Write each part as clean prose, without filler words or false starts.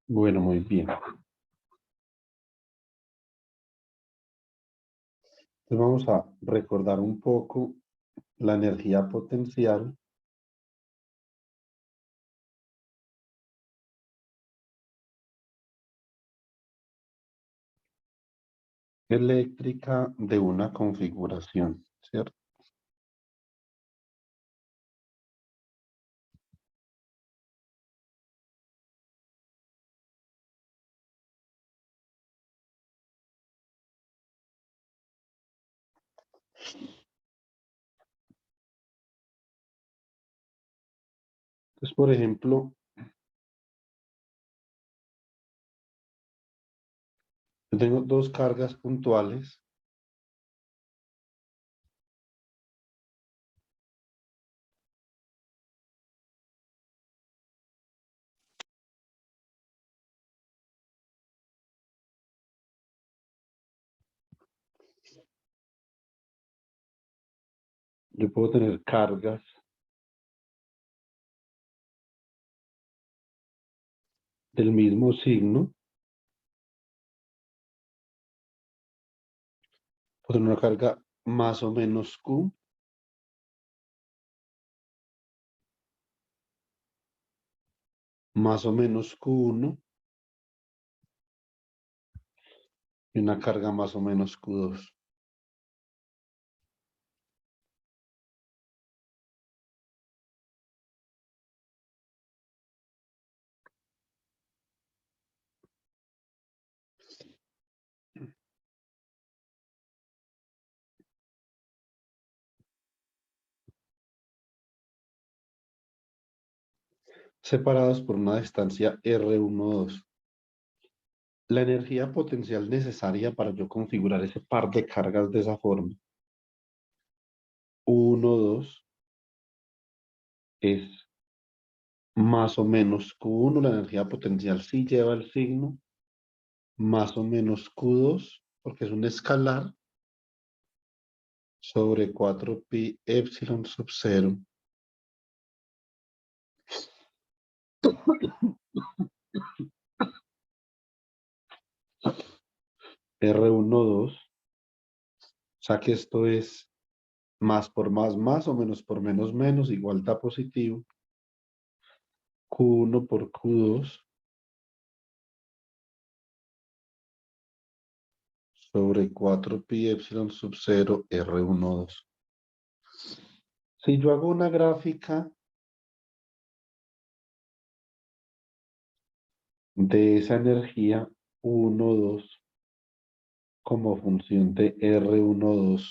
Bueno, muy bien. Entonces vamos a recordar un poco la energía potencial eléctrica de una configuración, ¿cierto? Entonces, por ejemplo, yo tengo dos cargas puntuales. Yo puedo tener cargas del mismo signo. Puedo tener una carga más o menos Q, más o menos Q1 y una carga más o menos Q2. Separados por una distancia R12. La energía potencial necesaria para yo configurar ese par de cargas de esa forma, 1, 2, es más o menos Q1, la energía potencial sí lleva el signo, más o menos Q2, porque es un escalar, sobre 4pi epsilon sub 0. R12, o sea que esto es más por más o menos por menos, igual da positivo. Q1 por Q2 sobre 4pi epsilon sub 0 R12. Si yo hago una gráfica de esa energía 1,2 como función de R12,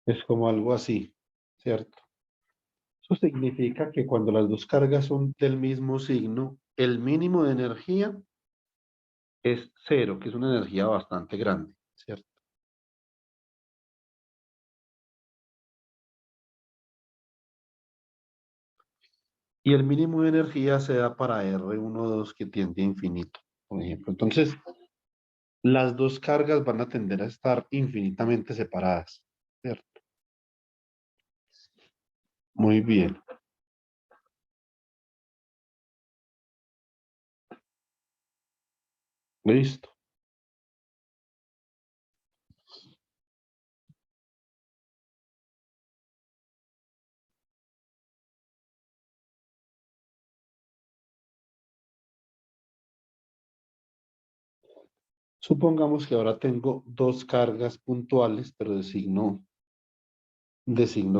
es como algo así, ¿cierto? Eso significa que cuando las dos cargas son del mismo signo, el mínimo de energía es cero, que es una energía bastante grande, ¿cierto? Y el mínimo de energía se da para R12 que tiende a infinito, por ejemplo. Entonces, las dos cargas van a tender a estar infinitamente separadas, ¿cierto? Muy bien. Listo. Supongamos que ahora tengo dos cargas puntuales, pero de signo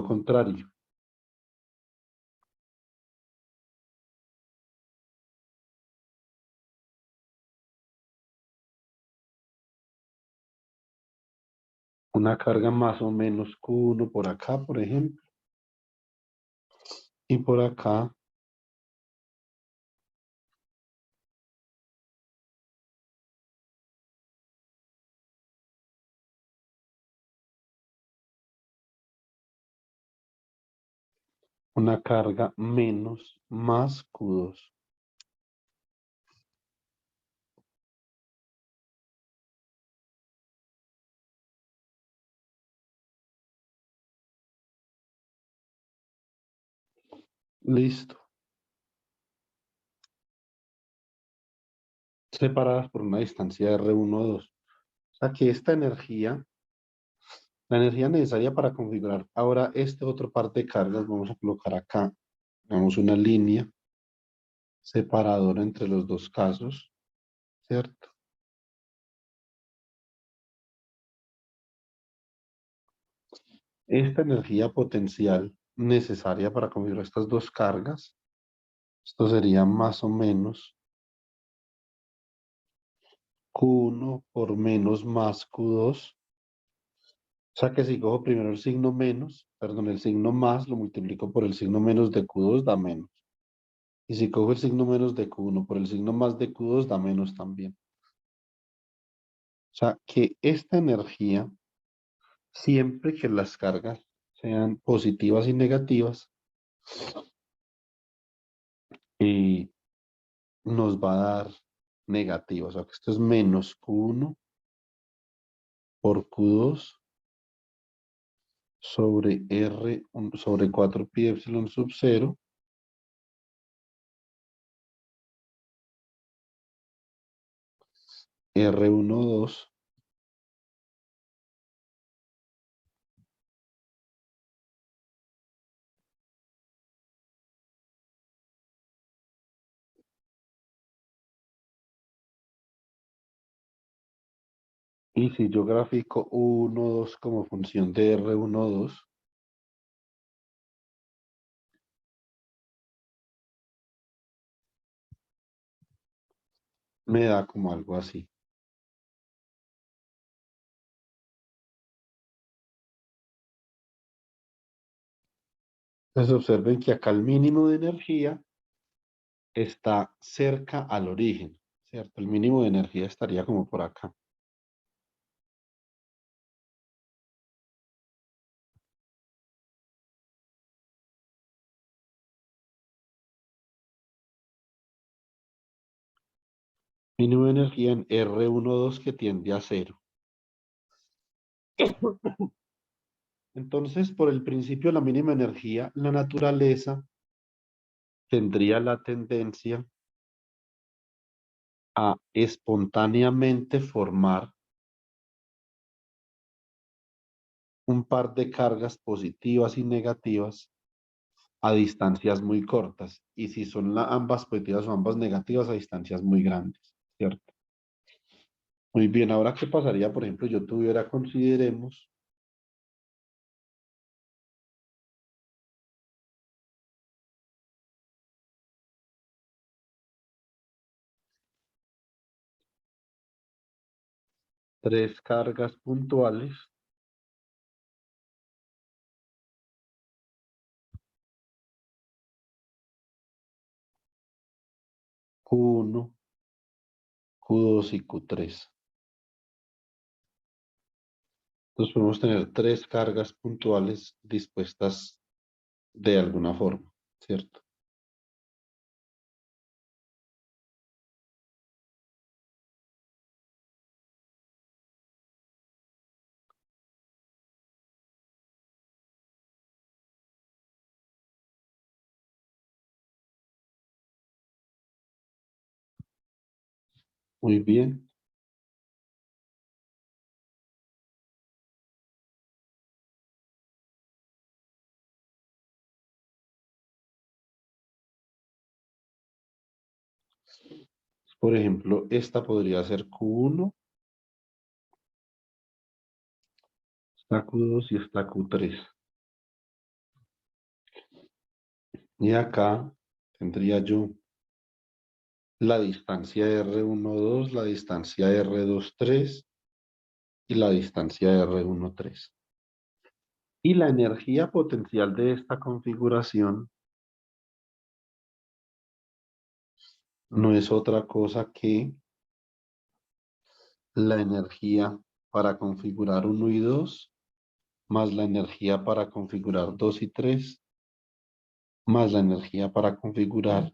contrario. Una carga más o menos Q1 por acá, por ejemplo, y por acá una carga menos más Q2. Listo. Separadas por una distancia de R1,2. O sea que esta energía, la energía necesaria para configurar ahora este otro par de cargas, vamos a colocar acá, damos una línea separadora entre los dos casos, ¿cierto? Esta energía potencial necesaria para configurar estas dos cargas, esto sería más o menos Q1 por menos más Q2. O sea que si cojo primero el signo menos, perdón, el signo más, lo multiplico por el signo menos de Q2, da menos. Y si cojo el signo menos de Q1 por el signo más de Q2, da menos también. O sea que esta energía, siempre que las cargas sean positivas y negativas, y nos va a dar negativa. O sea que esto es menos Q1 por Q2 sobre R sobre 4 pi epsilon sub 0 R12. Y si yo grafico U12 como función de R12, me da como algo así. Entonces observen que acá el mínimo de energía está cerca al origen, ¿cierto? El mínimo de energía estaría como por acá. Mínimo de energía en R12 que tiende a cero. Entonces, por el principio de la mínima energía, la naturaleza tendría la tendencia a espontáneamente formar un par de cargas positivas y negativas a distancias muy cortas. Y si son ambas positivas o ambas negativas a distancias muy grandes, ¿cierto? Muy bien, ahora qué pasaría, por ejemplo, yo tuviera, consideremos, tres cargas puntuales, Q1, Q2 y Q3. Entonces podemos tener tres cargas puntuales dispuestas de alguna forma, ¿cierto? Muy bien. Por ejemplo, esta podría ser Q1, esta Q2 y esta Q3. Y acá tendría yo la distancia R12, la distancia R23 y la distancia R13. Y la energía potencial de esta configuración no es otra cosa que la energía para configurar 1 y 2 más la energía para configurar 2 y 3 más la energía para configurar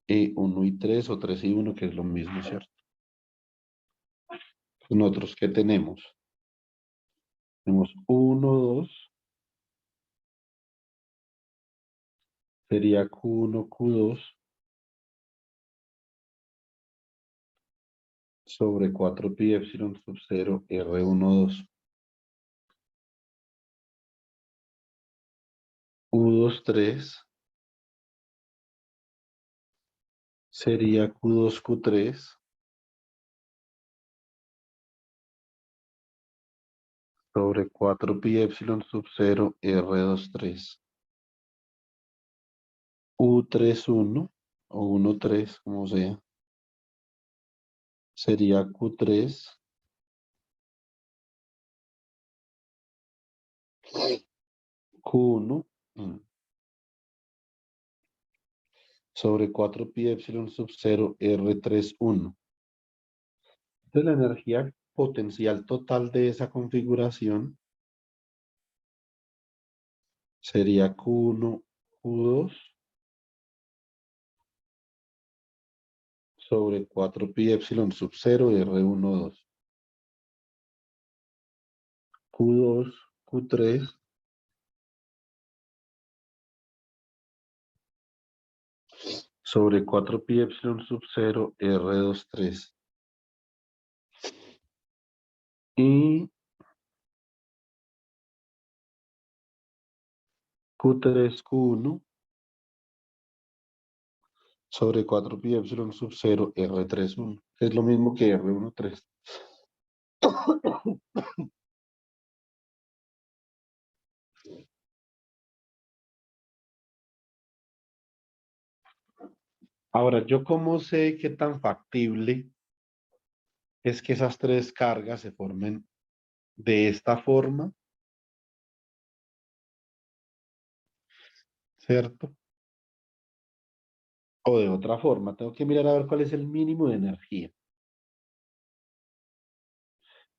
E1 y 3 o 3 y 1, que es lo mismo, ¿cierto? Nosotros, ¿qué tenemos? Tenemos 1, 2, sería Q1, Q2 sobre 4 pi epsilon sub 0 R1, 2. U2, 3 sería Q2, Q3 sobre 4 pi epsilon sub 0 R2, 3. U3, 1 o 1, 3, como sea, sería Q3 Q1 sobre 4 pi epsilon sub 0 R3, 1. Entonces, la energía potencial total de esa configuración sería Q1, Q2 sobre 4 pi epsilon sub 0 R1, 2. Q2, Q3 sobre 4 pi epsilon sub 0 R2, 3. Y Q3, Q1 sobre 4 pi epsilon sub 0 R3, 1. Es lo mismo que R1, 3. Ahora, ¿yo cómo sé qué tan factible es que esas tres cargas se formen de esta forma, ¿cierto? O de otra forma. Tengo que mirar a ver cuál es el mínimo de energía.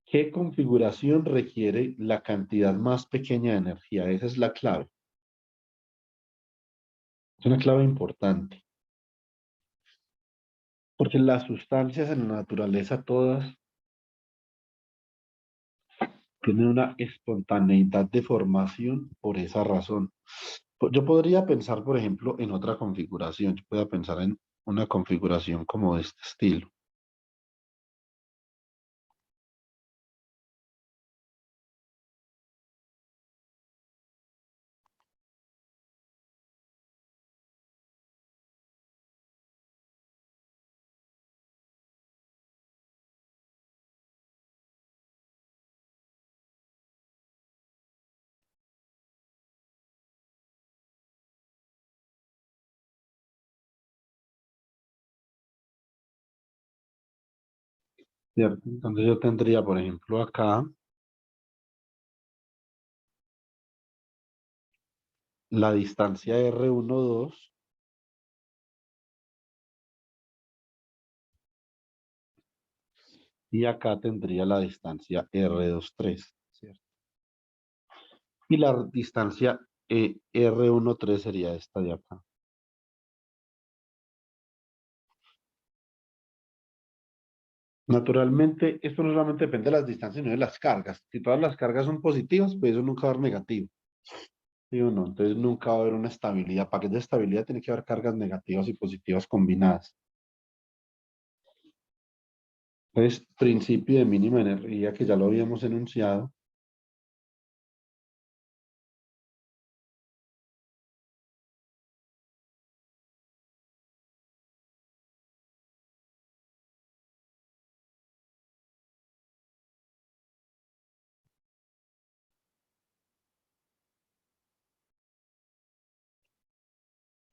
¿Qué configuración requiere la cantidad más pequeña de energía? Esa es la clave. Es una clave importante. Porque las sustancias en la naturaleza todas tienen una espontaneidad de formación por esa razón. Yo podría pensar, por ejemplo, en otra configuración. Yo podría pensar en una configuración como de este estilo. ¿Cierto? Entonces yo tendría, por ejemplo, acá la distancia R1, 2 y acá tendría la distancia R2, 3, ¿cierto? Y la distancia R1, 3 sería esta de acá. Naturalmente, esto no solamente depende de las distancias, sino de las cargas. Si todas las cargas son positivas, pues eso nunca va a haber negativo. ¿Sí o no? Entonces nunca va a haber una estabilidad. Para que haya estabilidad tiene que haber cargas negativas y positivas combinadas. Entonces, principio de mínima energía, que ya lo habíamos enunciado,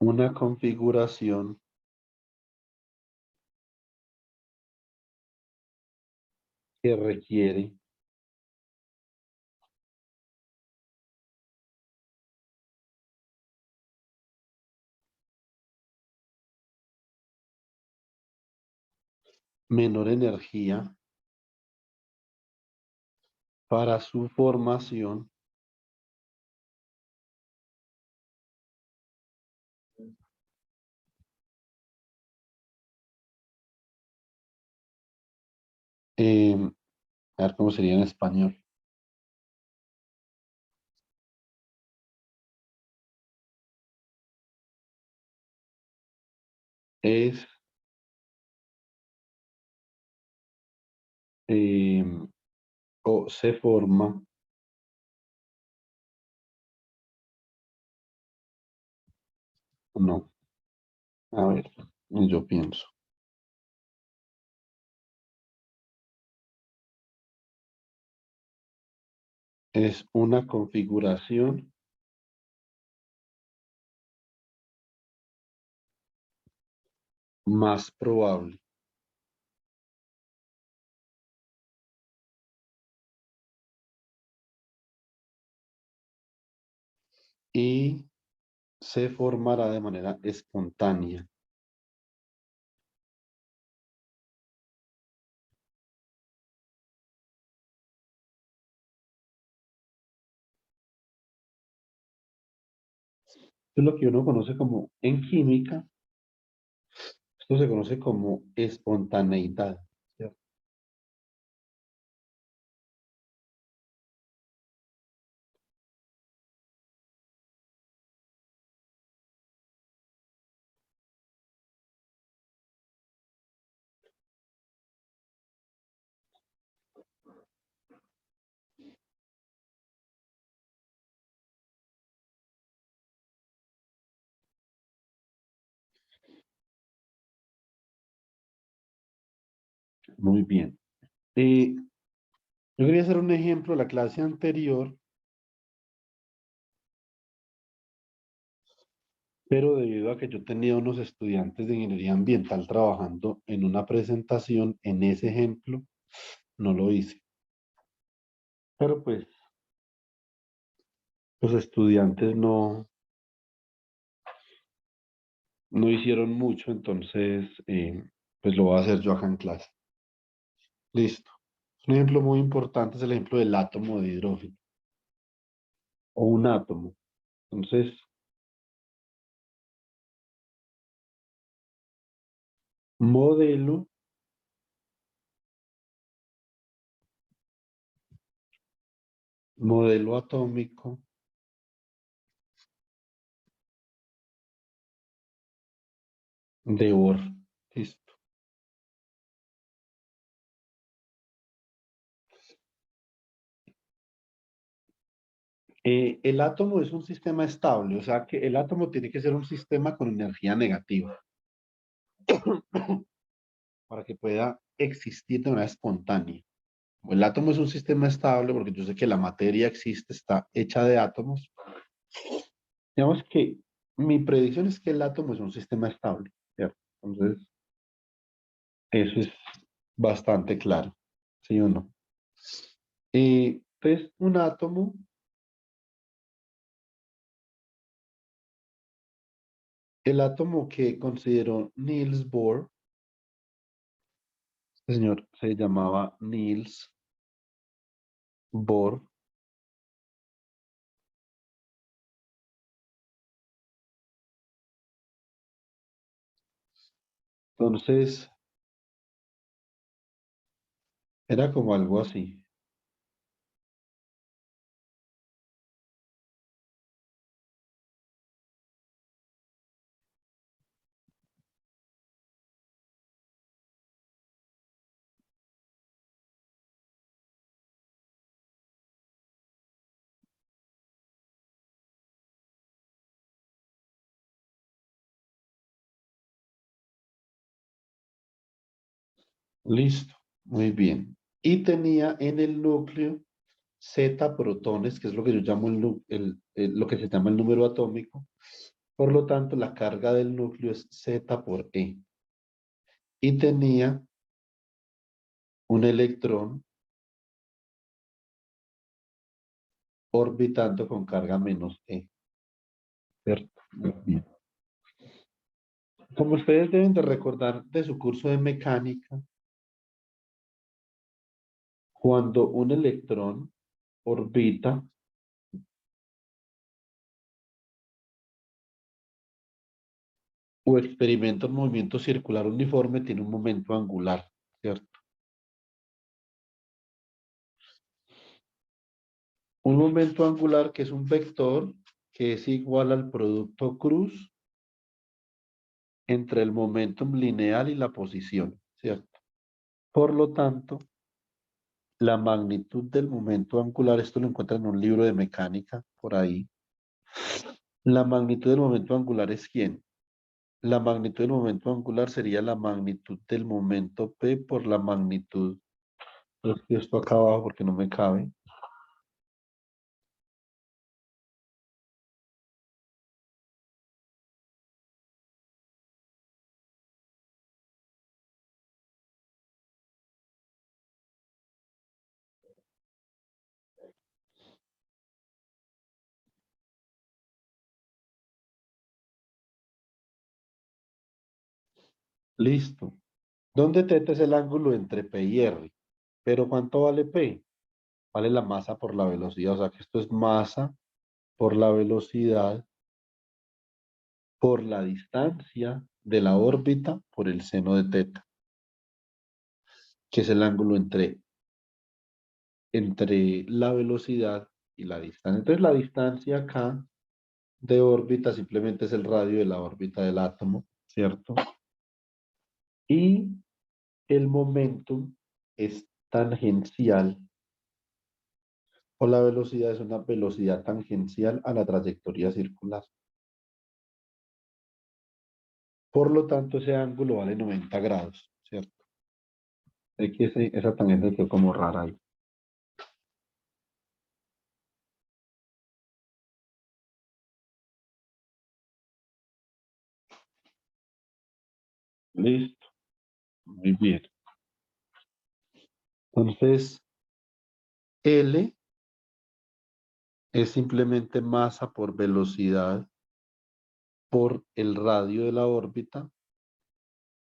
una configuración que requiere menor energía para su formación A ver cómo sería en español. Es eh, o se forma, no, a ver, yo pienso, es una configuración más probable y se formará de manera espontánea. Es lo que uno conoce como, en química, esto se conoce como espontaneidad, ¿cierto? Muy bien. Yo quería hacer un ejemplo de la clase anterior, pero debido a que yo tenía unos estudiantes de ingeniería ambiental trabajando en una presentación en ese ejemplo, no lo hice. Pero pues los estudiantes no hicieron mucho, entonces pues lo voy a hacer yo acá en clase. Listo. Un ejemplo muy importante es el ejemplo del átomo de hidrógeno o un átomo. Entonces, modelo, modelo atómico de Bohr. Listo. El átomo es un sistema estable, o sea que el átomo tiene que ser un sistema con energía negativa para que pueda existir de manera espontánea. El átomo es un sistema estable porque yo sé que la materia existe, está hecha de átomos. Digamos que mi predicción es que el átomo es un sistema estable, ¿cierto? Entonces, eso es bastante claro, ¿sí o no? Pues un átomo, el átomo que consideró Niels Bohr, este señor se llamaba Niels Bohr, entonces era como algo así. Listo, muy bien. Y tenía en el núcleo Z protones, que es lo que yo llamo lo que se llama el número atómico. Por lo tanto, la carga del núcleo es Z por E. Y tenía un electrón orbitando con carga menos E. ¿Cierto? Muy bien. Como ustedes deben de recordar de su curso de mecánica, cuando un electrón orbita o experimenta un movimiento circular uniforme, tiene un momento angular, ¿cierto? Un momento angular que es un vector que es igual al producto cruz entre el momentum lineal y la posición, ¿cierto? Por lo tanto, la magnitud del momento angular, esto lo encuentran en un libro de mecánica por ahí. La magnitud del momento angular es ¿quién? La magnitud del momento angular sería la magnitud del momento P por la magnitud. Pero es que esto acá abajo porque no me cabe. Listo. ¿Dónde teta es el ángulo entre P y R? Pero ¿cuánto vale P? Vale la masa por la velocidad. O sea que esto es masa por la velocidad por la distancia de la órbita por el seno de teta, que es el ángulo entre la velocidad y la distancia. Entonces la distancia acá de órbita simplemente es el radio de la órbita del átomo, ¿cierto? Y el momentum es tangencial, o la velocidad es una velocidad tangencial a la trayectoria circular. Por lo tanto, ese ángulo vale 90 grados, ¿cierto? Es que esa tangente quedó como rara ahí. Listo, muy bien. Entonces, L es simplemente masa por velocidad por el radio de la órbita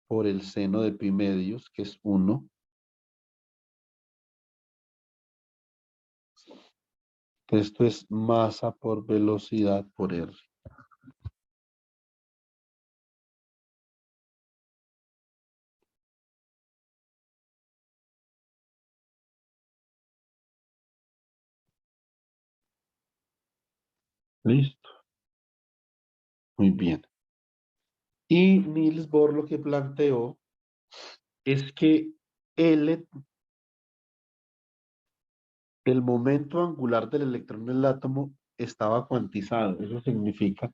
por el seno de pi medios, que es 1. Esto es masa por velocidad por R. Listo, muy bien. Y Niels Bohr lo que planteó es que L, el momento angular del electrón en el átomo, estaba cuantizado. Eso significa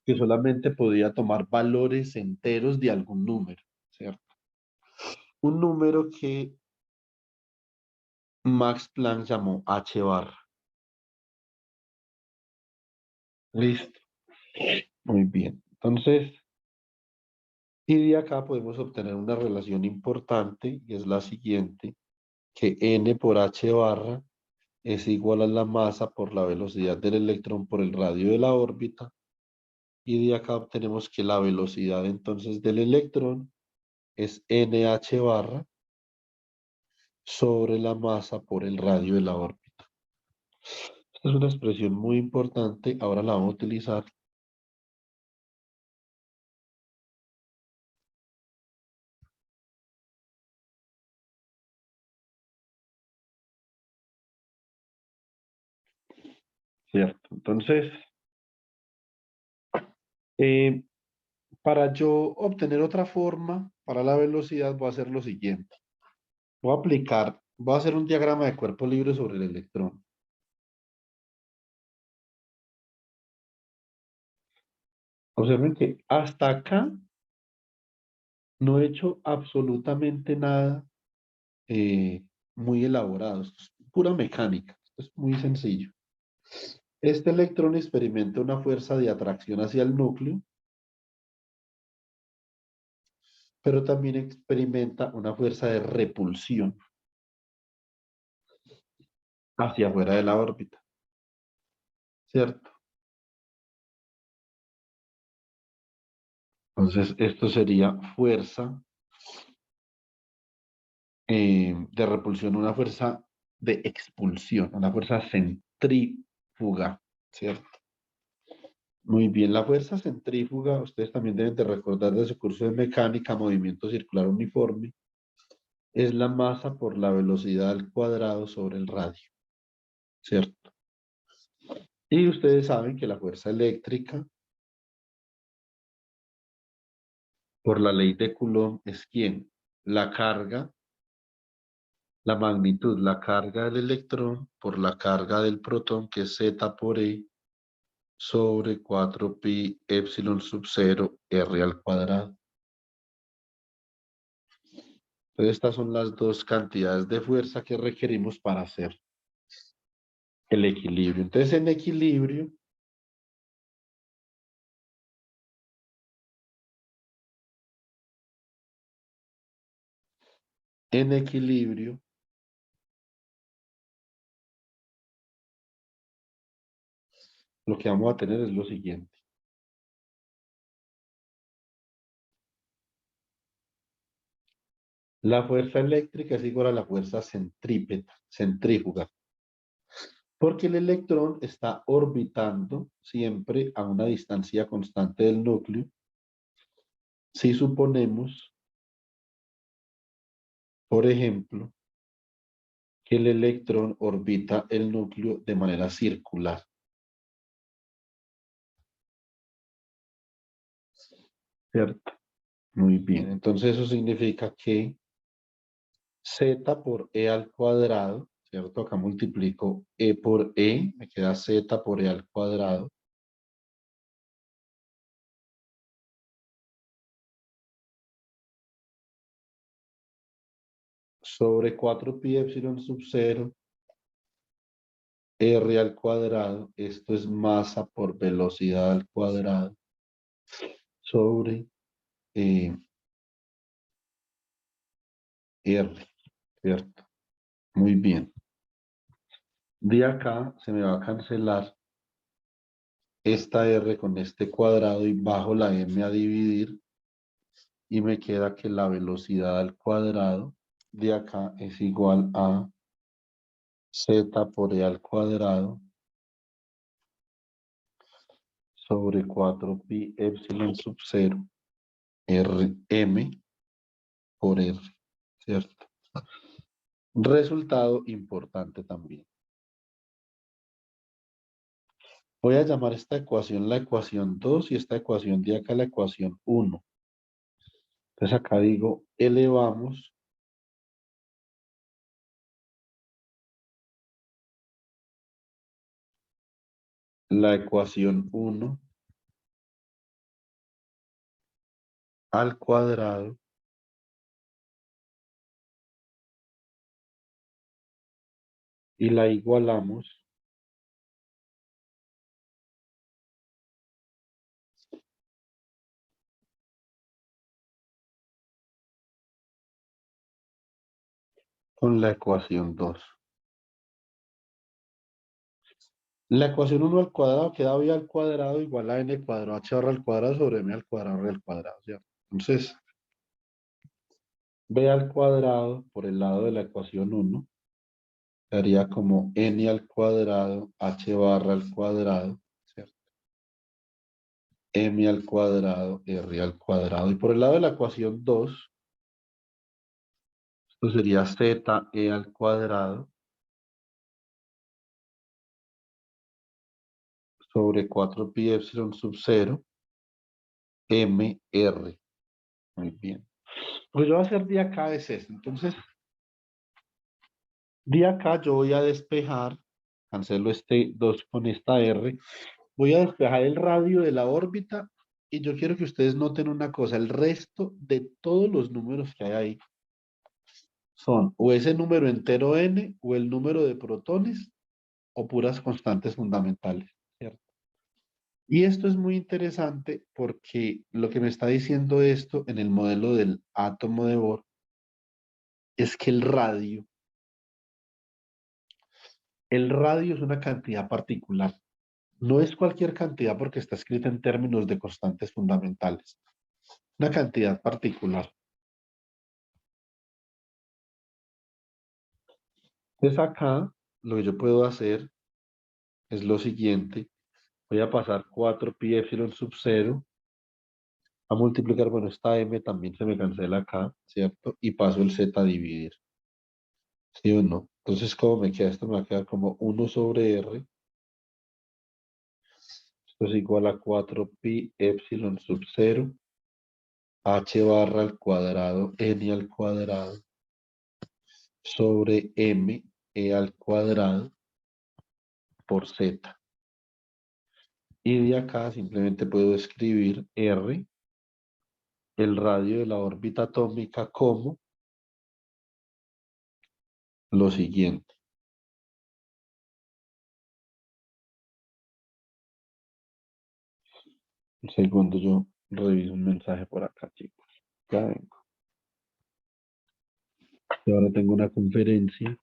que solamente podía tomar valores enteros de algún número, ¿cierto? Un número que Max Planck llamó H bar. Listo, muy bien. Entonces, y de acá podemos obtener una relación importante y es la siguiente, que N por H barra es igual a la masa por la velocidad del electrón por el radio de la órbita. Y de acá obtenemos que la velocidad entonces del electrón es NH barra sobre la masa por el radio de la órbita. Esta es una expresión muy importante, ahora la vamos a utilizar. ¿Cierto? Entonces, eh, para yo obtener otra forma para la velocidad, voy a hacer lo siguiente. Voy a hacer un diagrama de cuerpo libre sobre el electrón. Observen que hasta acá no he hecho absolutamente nada muy elaborado. Esto es pura mecánica. Esto es muy sencillo. Este electrón experimenta una fuerza de atracción hacia el núcleo, pero también experimenta una fuerza de repulsión hacia afuera de la órbita, ¿cierto? Entonces, esto sería fuerza de repulsión, una fuerza de expulsión, una fuerza centrífuga, ¿cierto? Muy bien, la fuerza centrífuga, ustedes también deben de recordar de su curso de mecánica, movimiento circular uniforme, es la masa por la velocidad al cuadrado sobre el radio, ¿cierto? Y ustedes saben que la fuerza eléctrica, por la ley de Coulomb, es ¿quién? La carga, la magnitud, la carga del electrón por la carga del protón, que es Z por E, sobre 4 pi epsilon sub 0 R al cuadrado. Entonces, estas son las dos cantidades de fuerza que requerimos para hacer el equilibrio. Entonces, en equilibrio, lo que vamos a tener es lo siguiente. La fuerza eléctrica es igual a la fuerza centrífuga, porque el electrón está orbitando siempre a una distancia constante del núcleo. Si suponemos, por ejemplo, que el electrón orbita el núcleo de manera circular. ¿Cierto? Muy bien. Entonces eso significa que Z por E al cuadrado, ¿cierto? Acá multiplico E por E, me queda Z por E al cuadrado, sobre 4 pi epsilon sub 0 R al cuadrado, esto es masa por velocidad al cuadrado, sobre eh, R, ¿cierto? Muy bien. De acá se me va a cancelar esta R con este cuadrado y bajo la M a dividir y me queda que la velocidad al cuadrado de acá es igual a Z por E al cuadrado sobre 4 pi epsilon sub 0 R M por R, ¿cierto? Resultado importante también. Voy a llamar esta ecuación la ecuación 2 y esta ecuación de acá la ecuación 1. Entonces acá digo, elevamos la ecuación 1 al cuadrado y la igualamos con la ecuación 2. La ecuación 1 al cuadrado queda b al cuadrado igual a n cuadrado h barra al cuadrado sobre m al cuadrado r al cuadrado, ¿cierto? Entonces, b al cuadrado por el lado de la ecuación 1 daría como n al cuadrado h barra al cuadrado, ¿cierto? M al cuadrado r al cuadrado. Y por el lado de la ecuación 2, esto sería z e al cuadrado sobre 4 pi epsilon sub 0 m r. Muy bien. Pues yo voy a hacer de acá es esto. Entonces, de acá yo voy a despejar, cancelo este 2 con esta R, voy a despejar el radio de la órbita y yo quiero que ustedes noten una cosa, el resto de todos los números que hay ahí son o ese número entero n o el número de protones o puras constantes fundamentales, ¿cierto? Y esto es muy interesante porque lo que me está diciendo esto en el modelo del átomo de Bohr es que el radio es una cantidad particular. No es cualquier cantidad porque está escrita en términos de constantes fundamentales. Una cantidad particular. Entonces acá lo que yo puedo hacer es lo siguiente. Voy a pasar 4 pi epsilon sub 0 a multiplicar, bueno, esta m también se me cancela acá, ¿cierto? Y paso el z a dividir. ¿Sí o no? Entonces, ¿cómo me queda? Esto me va a quedar como 1 sobre r Esto es igual a 4 pi epsilon sub 0 h barra al cuadrado n al cuadrado sobre m e al cuadrado por z. Y de acá simplemente puedo escribir r, el radio de la órbita atómica, como lo siguiente. Un segundo, yo reviso un mensaje por acá, chicos. Ya vengo. Y ahora tengo una conferencia.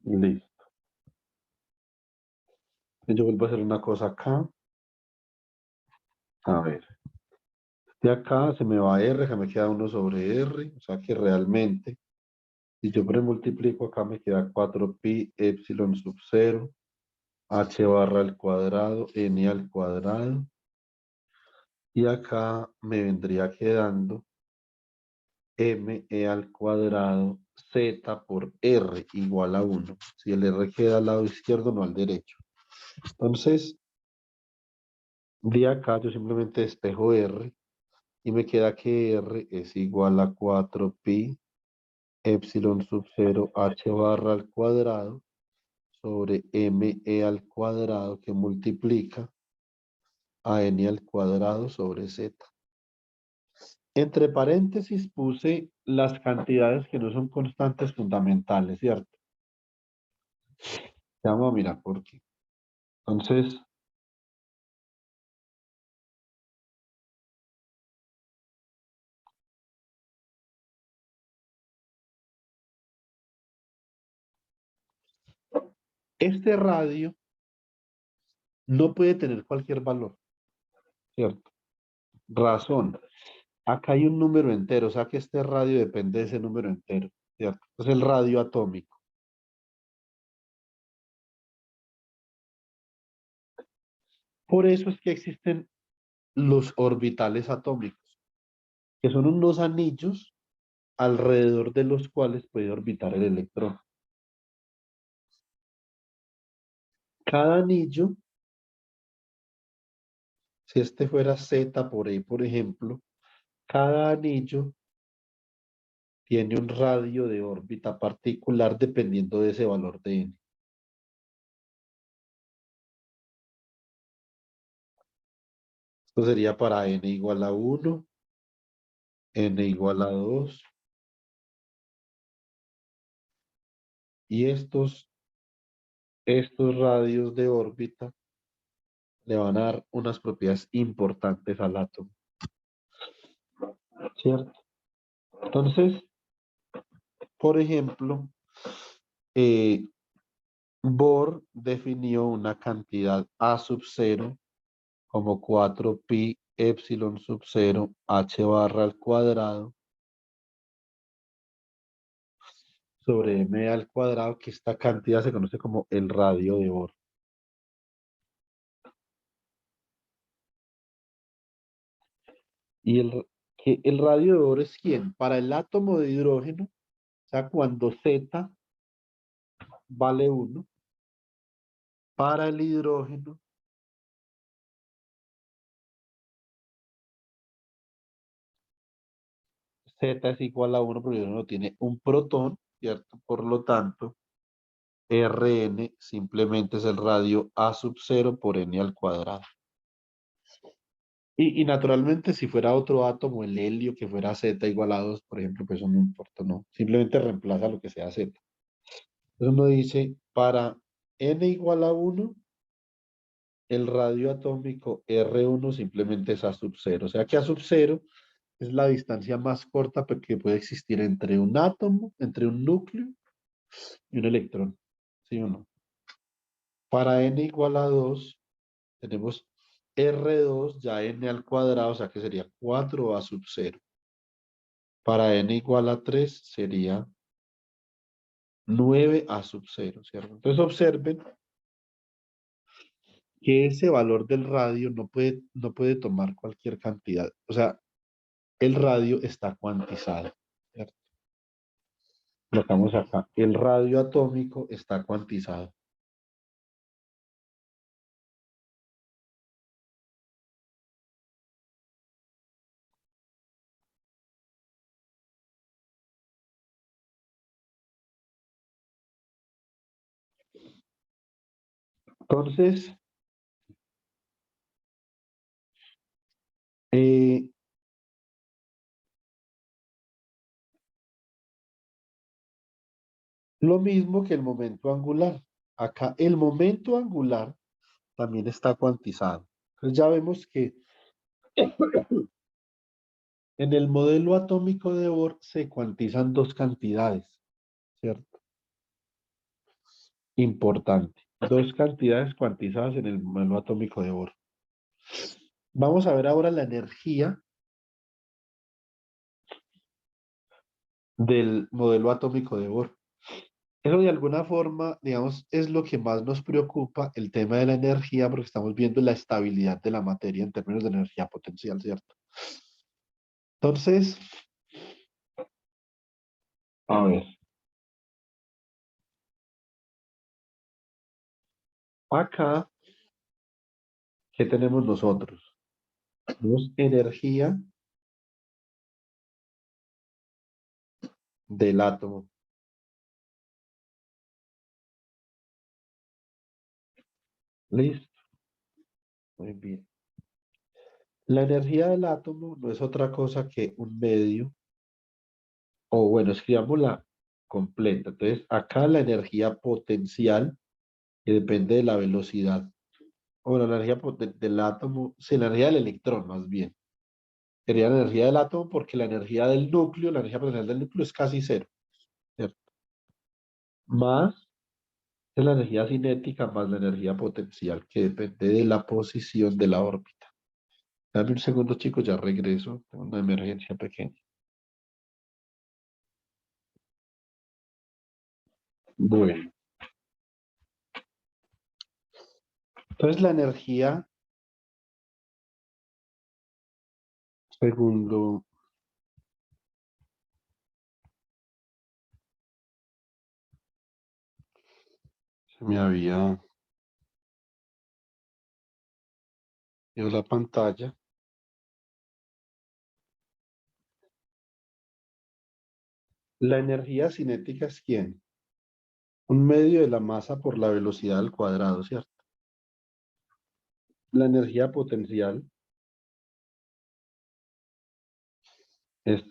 Listo. Yo vuelvo a hacer una cosa acá. A ver. De acá se me va R, acá me queda 1 sobre R. O sea que realmente, si yo premultiplico acá, me queda 4 pi epsilon sub 0 h barra al cuadrado, n al cuadrado. Y acá me vendría quedando m e al cuadrado z por r igual a 1. Si el r queda al lado izquierdo, no al derecho. Entonces, de acá yo simplemente despejo r y me queda que r es igual a 4 pi epsilon sub 0 h barra al cuadrado sobre m e al cuadrado, que multiplica a n al cuadrado sobre z. Entre paréntesis puse las cantidades que no son constantes fundamentales, ¿cierto? Ya vamos a mirar por qué. Entonces, este radio no puede tener cualquier valor, ¿cierto? Razón. Acá hay un número entero, o sea que este radio depende de ese número entero, ¿cierto? Es el radio atómico. Por eso es que existen los orbitales atómicos, que son unos anillos alrededor de los cuales puede orbitar el electrón. Cada anillo, si este fuera Z por E, por ejemplo, cada anillo tiene un radio de órbita particular dependiendo de ese valor de n. Esto sería para n igual a 1, n igual a 2, y estos radios de órbita le van a dar unas propiedades importantes al átomo, ¿cierto? Entonces, por ejemplo, eh, Bohr definió una cantidad A sub 0 como 4 pi epsilon sub 0 h barra al cuadrado sobre m al cuadrado, que esta cantidad se conoce como el radio de Bohr. Y el radio de Bohr es ¿quién? Para el átomo de hidrógeno, o sea, cuando Z vale 1, para el hidrógeno Z es igual a 1 porque el hidrógeno tiene un protón, ¿cierto? Por lo tanto, Rn simplemente es el radio A sub 0 por n al cuadrado. Y naturalmente, si fuera otro átomo, el helio, que fuera Z igual a 2, por ejemplo, pues eso no importa, no. Simplemente reemplaza lo que sea Z. uno dice, para n igual a 1, el radio atómico R1 simplemente es A sub 0. O sea que A sub 0 es la distancia más corta que puede existir entre un átomo, entre un núcleo y un electrón. ¿Sí o no? Para n igual a 2, tenemos R2 ya n al cuadrado, o sea que sería 4A sub 0. Para n igual a 3 sería 9A sub 0, ¿cierto? Entonces observen que ese valor del radio no puede tomar cualquier cantidad. O sea, el radio está cuantizado, ¿cierto? Colocamos acá, el radio atómico está cuantizado. Entonces, eh, lo mismo que el momento angular. Acá el momento angular también está cuantizado. Entonces ya vemos que en el modelo atómico de Bohr se cuantizan dos cantidades, ¿cierto? Importante. Dos cantidades cuantizadas en el modelo atómico de Bohr. Vamos a ver ahora la energía del modelo atómico de Bohr. Eso de alguna forma, digamos, es lo que más nos preocupa, el tema de la energía, porque estamos viendo la estabilidad de la materia en términos de energía potencial, ¿cierto? Entonces, a ver, acá, ¿qué tenemos nosotros? Tenemos energía del átomo. ¿Listo? Muy bien. La energía del átomo no es otra cosa que un medio, o bueno, escribámosla completa. Entonces, acá la energía potencial, que depende de la velocidad. O bueno, la energía del átomo, sí, la energía del electrón más bien. Sería la energía del átomo porque la energía del núcleo, la energía potencial del núcleo es casi cero, ¿cierto? Más es la energía cinética más la energía potencial que depende de la posición de la órbita. Dame un segundo, chicos, ya regreso. Tengo una emergencia pequeña. Bueno, entonces la energía, segundo, se me había ido la pantalla. La energía cinética es ¿quién? Un medio de la masa por la velocidad al cuadrado, ¿cierto? La energía potencial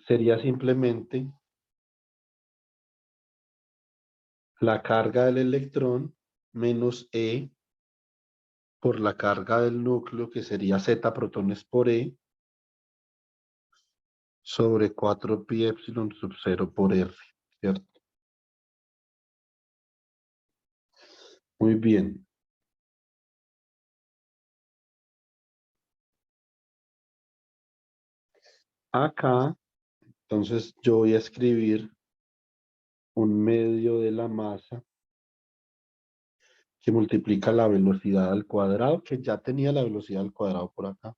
sería simplemente la carga del electrón menos E por la carga del núcleo, que sería Z protones por E, sobre 4 pi epsilon sub 0 por R, ¿cierto? Muy bien. Acá, entonces yo voy a escribir un medio de la masa que multiplica la velocidad al cuadrado, que ya tenía la velocidad al cuadrado por acá.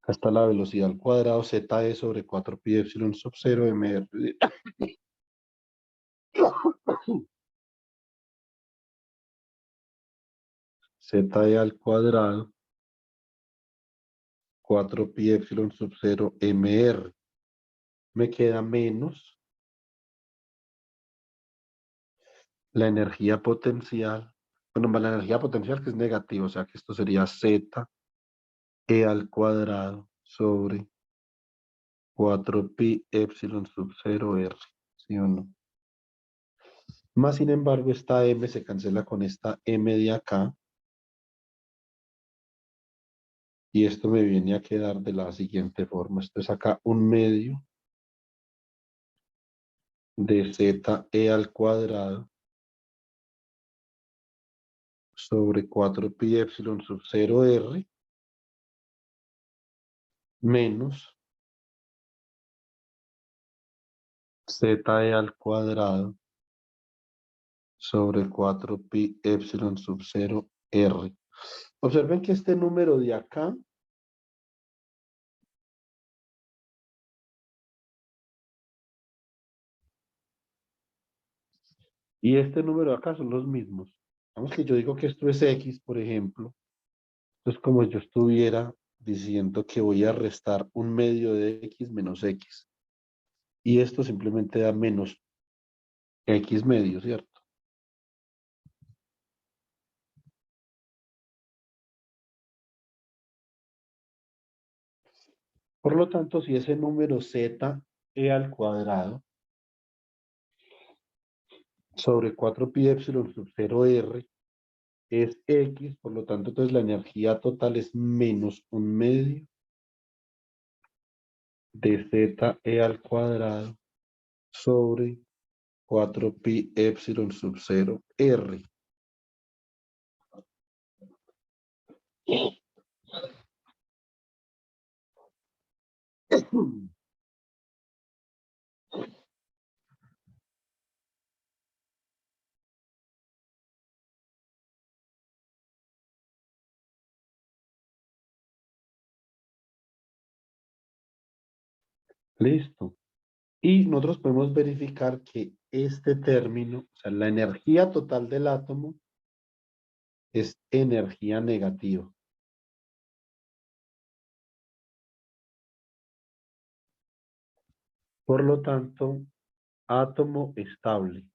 Acá está la velocidad al cuadrado, ZE sobre 4 pi epsilon sub 0 mr. ZE al cuadrado, 4 pi epsilon sub 0 mr. Me queda menos la energía potencial. Bueno, más la energía potencial que es negativa, o sea que esto sería ZE al cuadrado sobre 4 pi epsilon sub 0 r. ¿Sí o no? Más sin embargo, esta m se cancela con esta m de acá. Y esto me viene a quedar de la siguiente forma. Esto es acá 1/2 de ZE al cuadrado sobre 4 pi epsilon sub 0 R menos ZE al cuadrado sobre 4 pi epsilon sub 0 R. Observen que este número de acá y este número de acá son los mismos. Vamos que yo digo que esto es X, por ejemplo. Entonces, como yo estuviera diciendo que voy a restar 1/2 de X menos X. Y esto simplemente da menos X medio, ¿cierto? Por lo tanto, si ese número Z E al cuadrado sobre 4 pi epsilon sub 0 R es X, por lo tanto, entonces la energía total es menos 1/2 de Z E al cuadrado sobre 4 pi epsilon sub 0 R. Listo. Y nosotros podemos verificar que este término, o sea, la energía total del átomo, es energía negativa. Por lo tanto, átomo estable.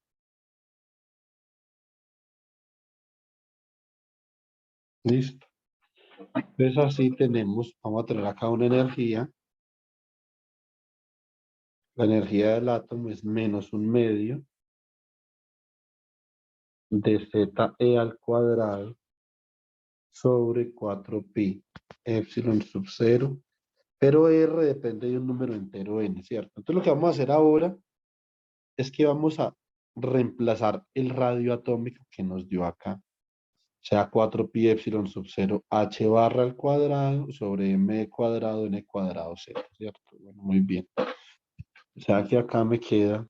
Listo. Entonces así tenemos, vamos a tener acá una energía. La energía del átomo es menos 1/2 de ZE al cuadrado sobre 4 pi epsilon sub 0. Pero R depende de un número entero n, ¿cierto? Entonces lo que vamos a hacer ahora es que vamos a reemplazar el radio atómico que nos dio acá. O sea, 4 pi epsilon sub 0 h barra al cuadrado sobre m cuadrado n cuadrado z, ¿cierto? Bueno, muy bien. O sea que acá me queda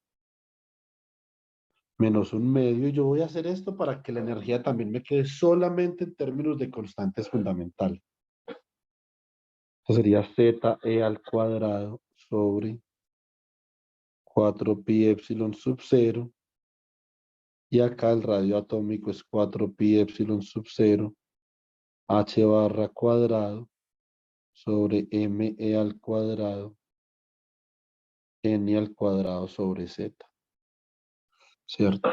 menos 1/2 y yo voy a hacer esto para que la energía también me quede solamente en términos de constantes fundamentales. Esto sería ZE al cuadrado sobre 4 pi epsilon sub 0 y acá el radio atómico es 4 pi epsilon sub 0 h barra cuadrado sobre m e al cuadrado n al cuadrado sobre z, ¿cierto?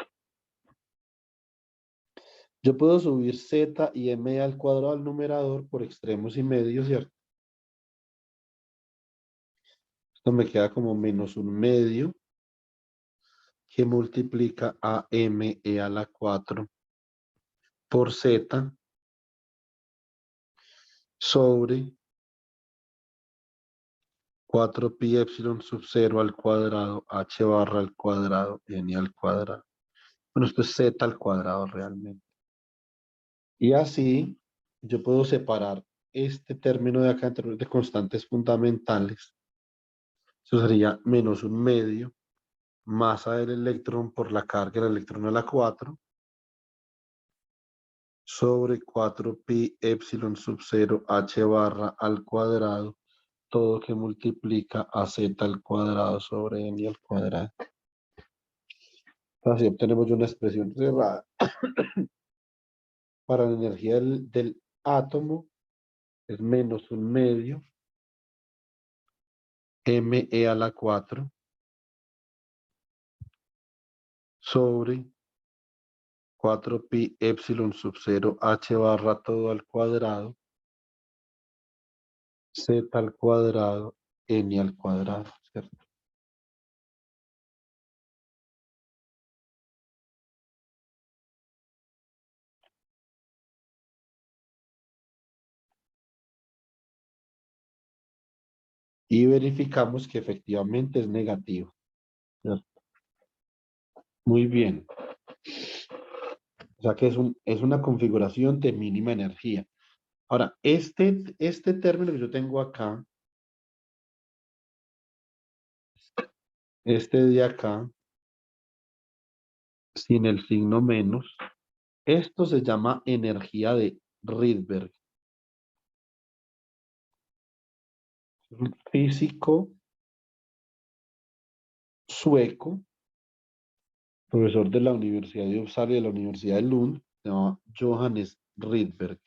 Yo puedo subir z y m al cuadrado al numerador por extremos y medios, ¿cierto? Esto me queda como menos 1/2 que multiplica a m e a la 4 por z sobre 4 pi epsilon sub 0 al cuadrado h barra al cuadrado n al cuadrado. Bueno, esto es z al cuadrado realmente. Y así yo puedo separar este término de acá en términos de constantes fundamentales. Eso sería menos 1/2 masa del electrón por la carga del electrón a la 4 sobre 4 pi epsilon sub 0 h barra al cuadrado, todo que multiplica a z al cuadrado sobre n al cuadrado. Así obtenemos una expresión cerrada para la energía del átomo, es menos 1/2 m e a la 4 sobre 4 pi epsilon sub 0 h barra todo al cuadrado, z al cuadrado, n al cuadrado, ¿cierto? y verificamos que efectivamente es negativo, ¿cierto? Muy bien. O sea que es una configuración de mínima energía. Ahora, este término que yo tengo acá, este de acá, sin el signo menos, esto se llama energía de Rydberg. Un físico sueco, profesor de la Universidad de Uppsala y de la Universidad de Lund, se llama Johannes Rydberg.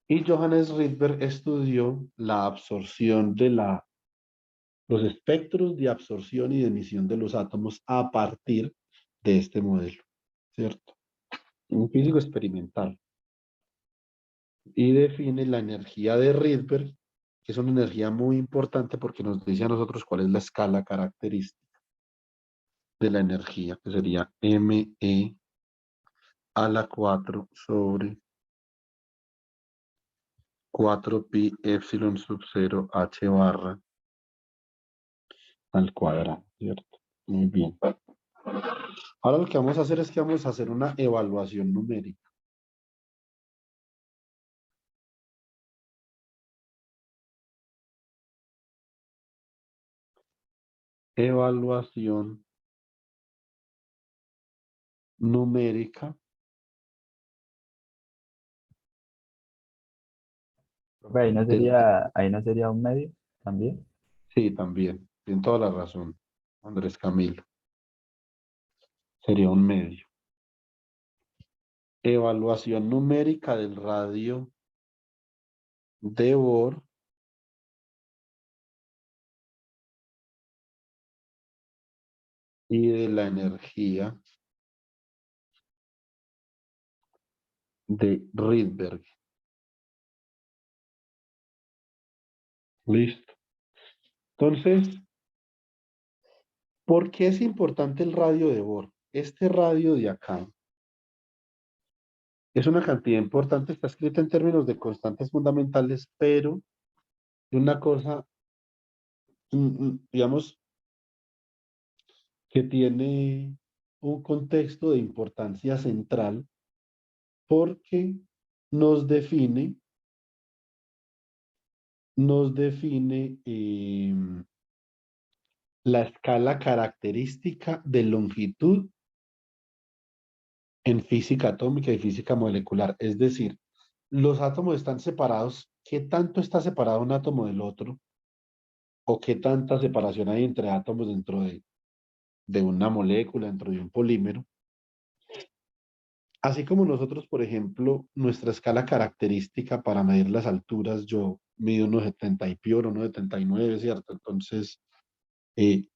Y Johannes Rydberg estudió la absorción de los espectros de absorción y de emisión de los átomos a partir de este modelo, ¿cierto? Un físico experimental. Y define la energía de Rydberg, que es una energía muy importante porque nos dice a nosotros cuál es la escala característica de la energía, que sería ME a la 4 sobre 4 pi epsilon sub 0 h barra al cuadrado, ¿cierto? Muy bien. Ahora lo que vamos a hacer es que vamos a hacer una evaluación numérica. Evaluación numérica. Profe, ahí no sería un medio también. Sí, también. Tiene toda la razón, Andrés Camilo. Sería un medio. Evaluación numérica del radio de Bohr y de la energía de Rydberg. Listo. Entonces, ¿por qué es importante el radio de Bohr? Este radio de acá es una cantidad importante, está escrita en términos de constantes fundamentales, pero una cosa, digamos, que tiene un contexto de importancia central porque nos define, la escala característica de longitud en física atómica y física molecular. Es decir, los átomos están separados. ¿Qué tanto está separado un átomo del otro? ¿O qué tanta separación hay entre átomos dentro de una molécula, dentro de un polímero? Así como nosotros, por ejemplo, nuestra escala característica para medir las alturas, yo mido 1,70 y pior, 1,79, ¿cierto? Entonces, eh,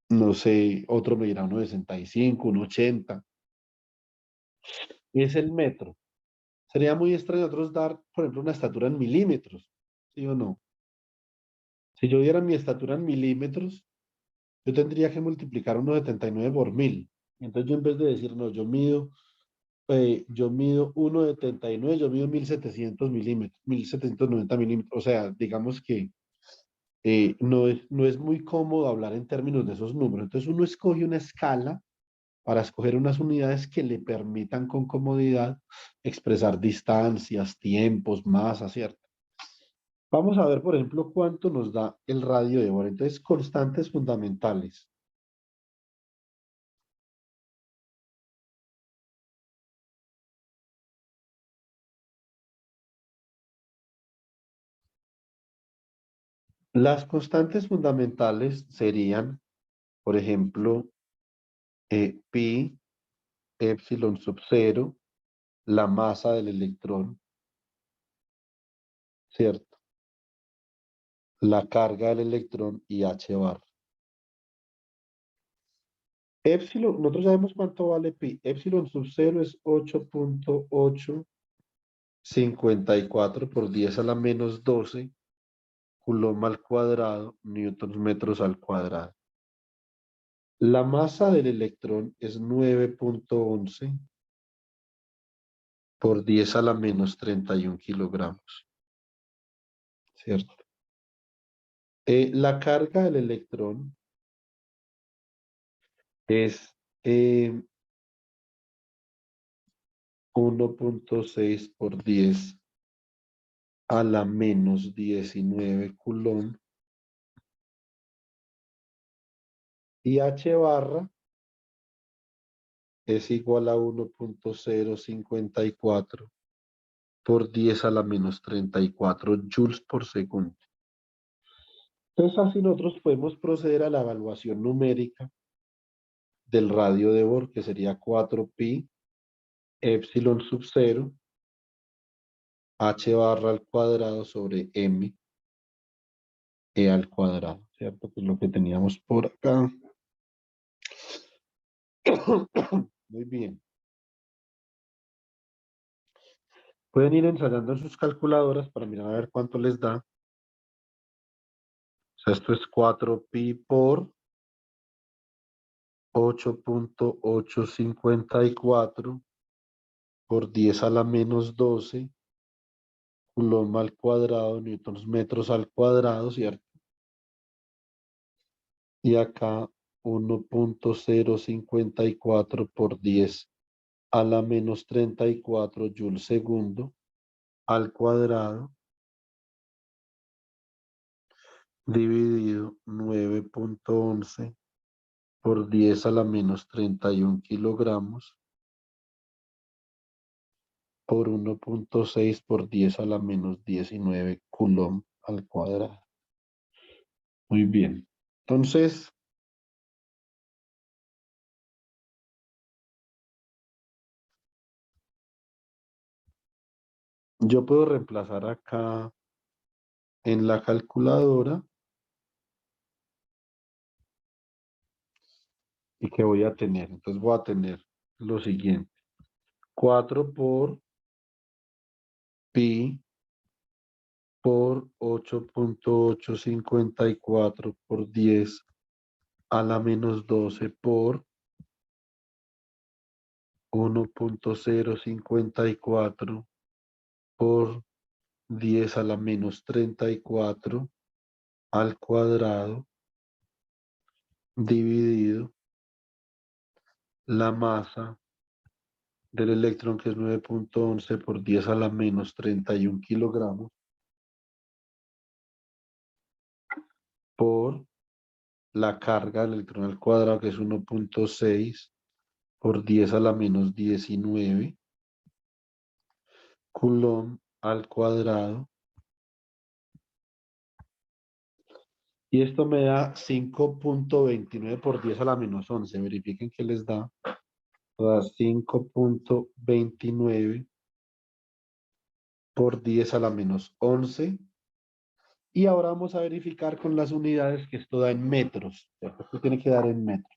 no sé, otro medirá 1,65, 1,80. Es el metro. Sería muy extraño nosotros dar, por ejemplo, una estatura en milímetros, ¿sí o no? Si yo diera mi estatura en milímetros, yo tendría que multiplicar 1,79 por 1000. Entonces yo en vez de decir, no, yo mido 1,79, yo mido 1700 milímetros, 1790 milímetros. O sea, digamos que no es muy cómodo hablar en términos de esos números. Entonces uno escoge una escala para escoger unas unidades que le permitan con comodidad expresar distancias, tiempos, masa, ¿cierto? Vamos a ver, por ejemplo, cuánto nos da el radio de Bohr. Entonces, constantes fundamentales. Las constantes fundamentales serían, por ejemplo, pi, epsilon sub 0, la masa del electrón, ¿cierto? La carga del electrón y h bar. Epsilon, nosotros sabemos cuánto vale pi. Epsilon sub 0 es 8,854 por 10 a la menos 12 coulomb al cuadrado, newtons metros al cuadrado. La masa del electrón es 9,11 por 10 a la menos 31 kilogramos, ¿cierto? La carga del electrón es 1.6 por 10 a la menos 19 coulomb y H barra es igual a 1.054 por 10 a la menos 34 joules por segundo. Entonces así nosotros podemos proceder a la evaluación numérica del radio de Bohr, que sería 4pi epsilon sub 0 h barra al cuadrado sobre m e al cuadrado, ¿cierto? Que es lo que teníamos por acá. Muy bien. Pueden ir ensayando en sus calculadoras para mirar a ver cuánto les da. O sea, esto es 4pi por 8.854 por 10 a la menos 12 coulomb al cuadrado, newtons metros al cuadrado, ¿cierto? Y acá 1.054 por 10 a la menos 34 joules segundo al cuadrado dividido 9.11 por 10 a la menos 31 kilogramos por 1.6 por 10 a la menos 19 coulomb al cuadrado. Muy bien. Entonces, yo puedo reemplazar acá en la calculadora y que voy a tener. Entonces voy a tener lo siguiente. 4 por pi por 8.854 por 10 a la menos 12 por 1.054 por 10 a la menos 34 al cuadrado dividido la masa del electrón, que es 9.11 por 10 a la menos 31 kilogramos, por la carga del electrón al cuadrado, que es 1.6 por 10 a la menos 19 coulomb al cuadrado. Y esto me da 5.29 por 10 a la menos 11. Verifiquen que les da. Da 5.29 por 10 a la menos 11. Y ahora vamos a verificar con las unidades que esto da en metros. Esto tiene que dar en metros.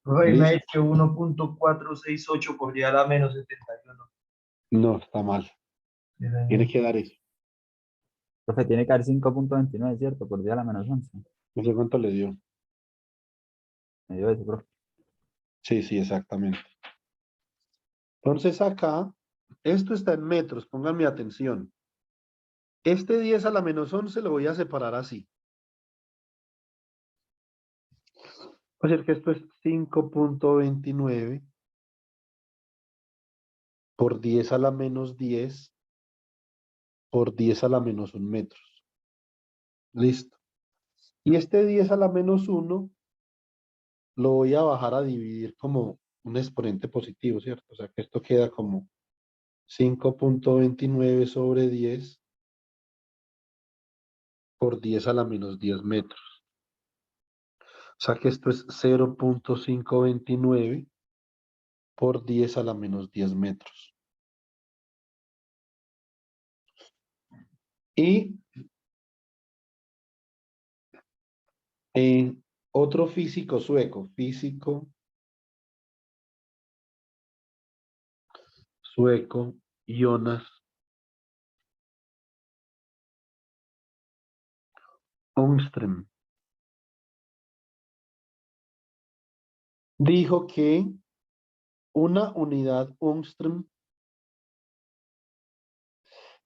Profe, me ha ¿Listo? hecho 1.468 por 10 a la menos 71. No, está mal. Tiene que dar eso. Profe, tiene que dar 5.29, ¿cierto? Por día a la menos 11. No sé cuánto le dio. Me dio eso, profe. Sí, sí, exactamente. Entonces acá, esto está en metros. Pónganme atención. Este 10 a la menos 11 lo voy a separar así. Va a ser que esto es 5.29 por 10 a la menos 10 por 10 a la menos 1 metros. Listo. Y este 10 a la menos 1 lo voy a bajar a dividir como un exponente positivo, ¿cierto? O sea que esto queda como 5.29 sobre 10 por 10 a la menos 10 metros. O sea que esto es 0.529 por 10 a la menos 10 metros. Y en otro físico sueco, Jonas Ångström, dijo que una unidad Ångström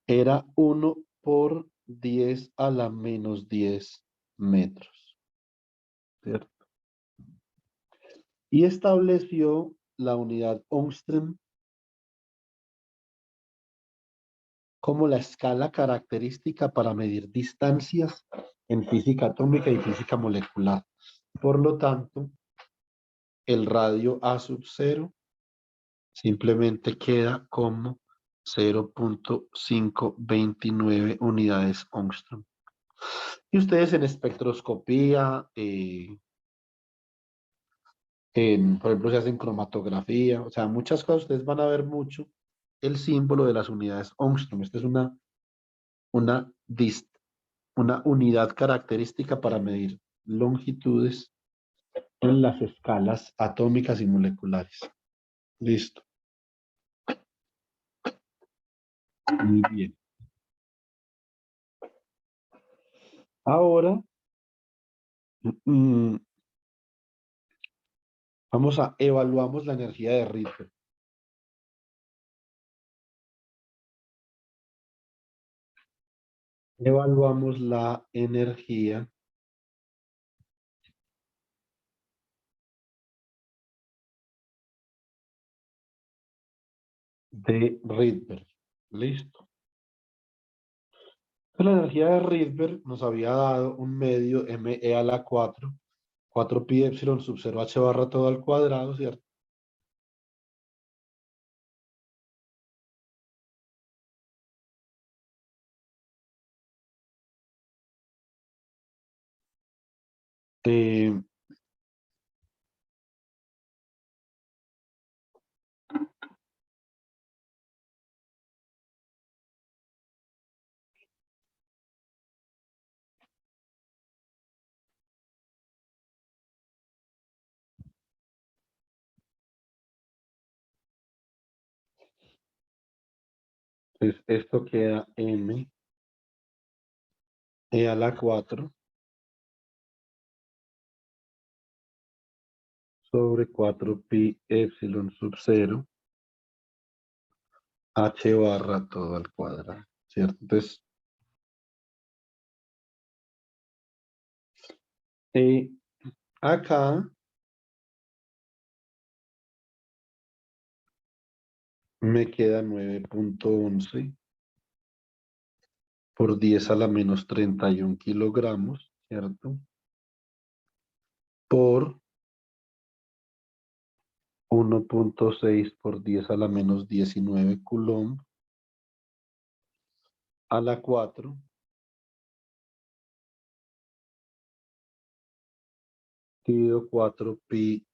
era 1 por 10 a la menos 10 metros, ¿cierto? Y estableció la unidad Ångström como la escala característica para medir distancias en física atómica y física molecular. Por lo tanto, el radio A sub 0 simplemente queda como 0.529 unidades Ångström. Y ustedes en espectroscopía, por ejemplo, se hacen cromatografía, o sea, muchas cosas, ustedes van a ver mucho el símbolo de las unidades Ångström. Esta es una, una unidad característica para medir longitudes en las escalas atómicas y moleculares. Listo. Muy bien. Ahora, evaluamos la energía de Rydberg. Evaluamos la energía de Rydberg. Listo. La energía de Rydberg nos había dado un medio ME a la 4 pi epsilon sub 0 h barra todo al cuadrado, ¿cierto? Eh, Entonces, esto queda M E a la 4 sobre 4 pi epsilon sub 0 h barra todo al cuadrado, ¿cierto? Entonces, acá me queda 9.11 por 10 a la menos 31 kilogramos, ¿cierto? Por 1.6 por 10 a la menos 19 coulomb a la 4 dividido 4 pi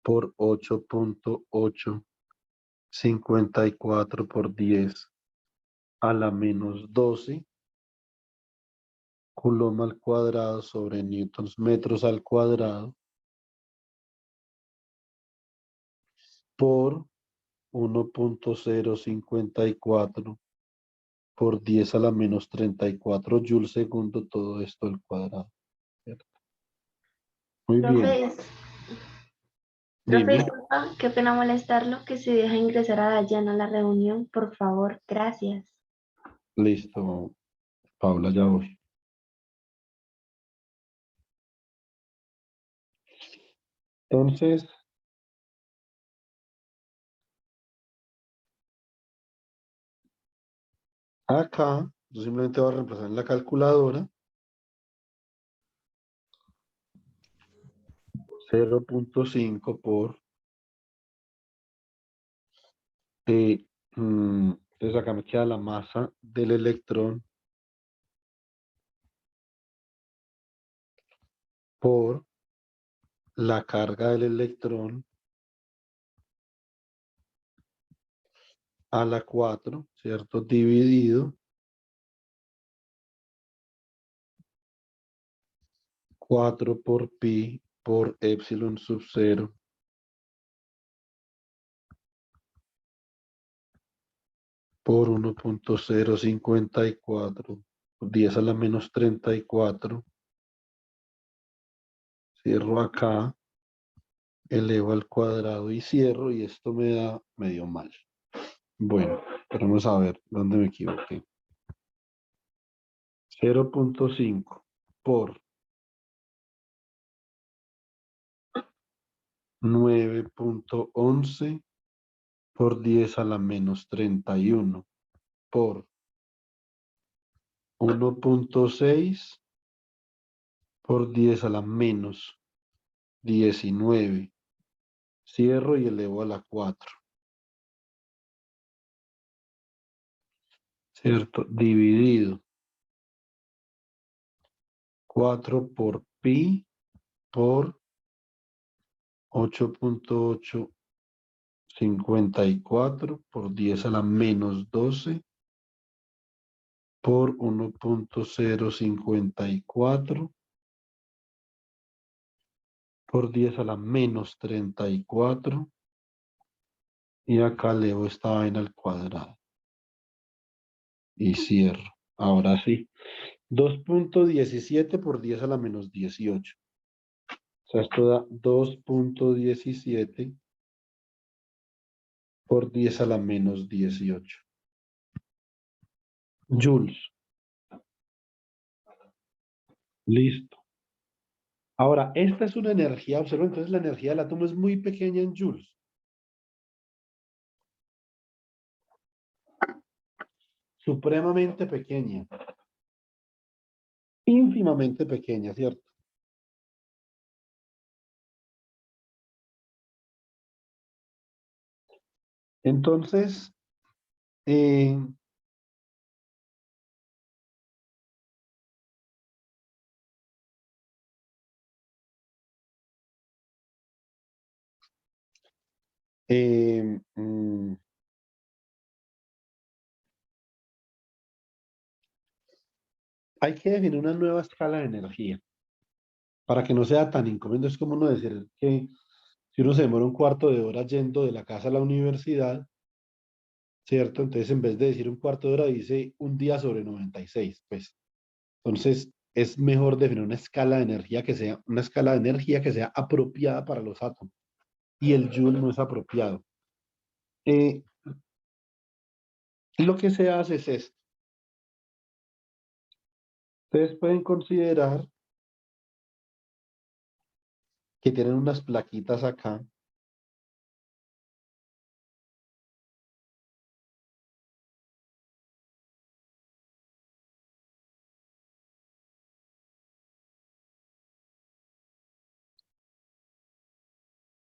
por 8.854 por 10 a la menos 12 coulomb al cuadrado sobre newtons metros al cuadrado por 1.054 por 10 a la menos 34 joules segundo, todo esto al cuadrado, ¿cierto? Muy bien. Profe, Dime. disculpa, qué pena molestarlo, que se deja ingresar a Dayana a la reunión, por favor, gracias. Listo, Paula, ya voy. Entonces, acá, yo simplemente voy a reemplazar en la calculadora 0.5 por, entonces acá me queda la masa del electrón por la carga del electrón a la 4, ¿cierto? Dividido 4 por pi por epsilon sub 0 por 1.054 por 10 a la menos 34. Cierro acá. elevo al cuadrado y cierro y esto me da medio mal. Bueno, vamos a ver dónde me equivoqué. 0.5 por 9.11 por 10 a la menos 31 por 1.6 por 10 a la menos 19. Cierro y elevo a la 4. ¿Cierto? Dividido. 4 por pi por 8.854 por 10 a la menos 12 por 1.054 por 10 a la menos 34 y acá elevo esta vaina al cuadrado y cierro. Ahora sí, 2.17 por 10 a la menos 18. O sea, esto da 2.17 por 10 a la menos 18. Joules. Listo. Ahora, esta es una energía, observa, entonces la energía del átomo es muy pequeña en joules. Supremamente pequeña. Ínfimamente pequeña, ¿cierto? Entonces, eh, eh, mm, hay que definir una nueva escala de energía para que no sea tan incómodo. Es como uno decir que si uno se demora un cuarto de hora yendo de la casa a la universidad, ¿cierto? Entonces, en vez de decir un cuarto de hora, dice un día sobre 96, pues. Entonces, es mejor definir una escala de energía que sea, una escala de energía que sea apropiada para los átomos. Y el joule no es apropiado. Eh, lo que se hace es esto. Ustedes pueden considerar que tienen unas plaquitas acá.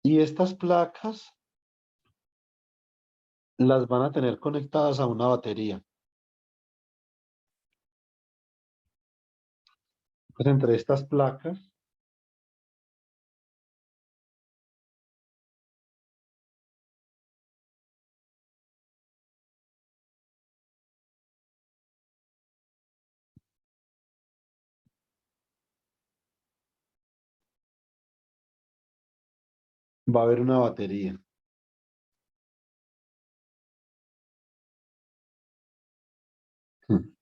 Y estas placas las van a tener conectadas a una batería. Pues entre estas placas va a haber una batería. Hmm.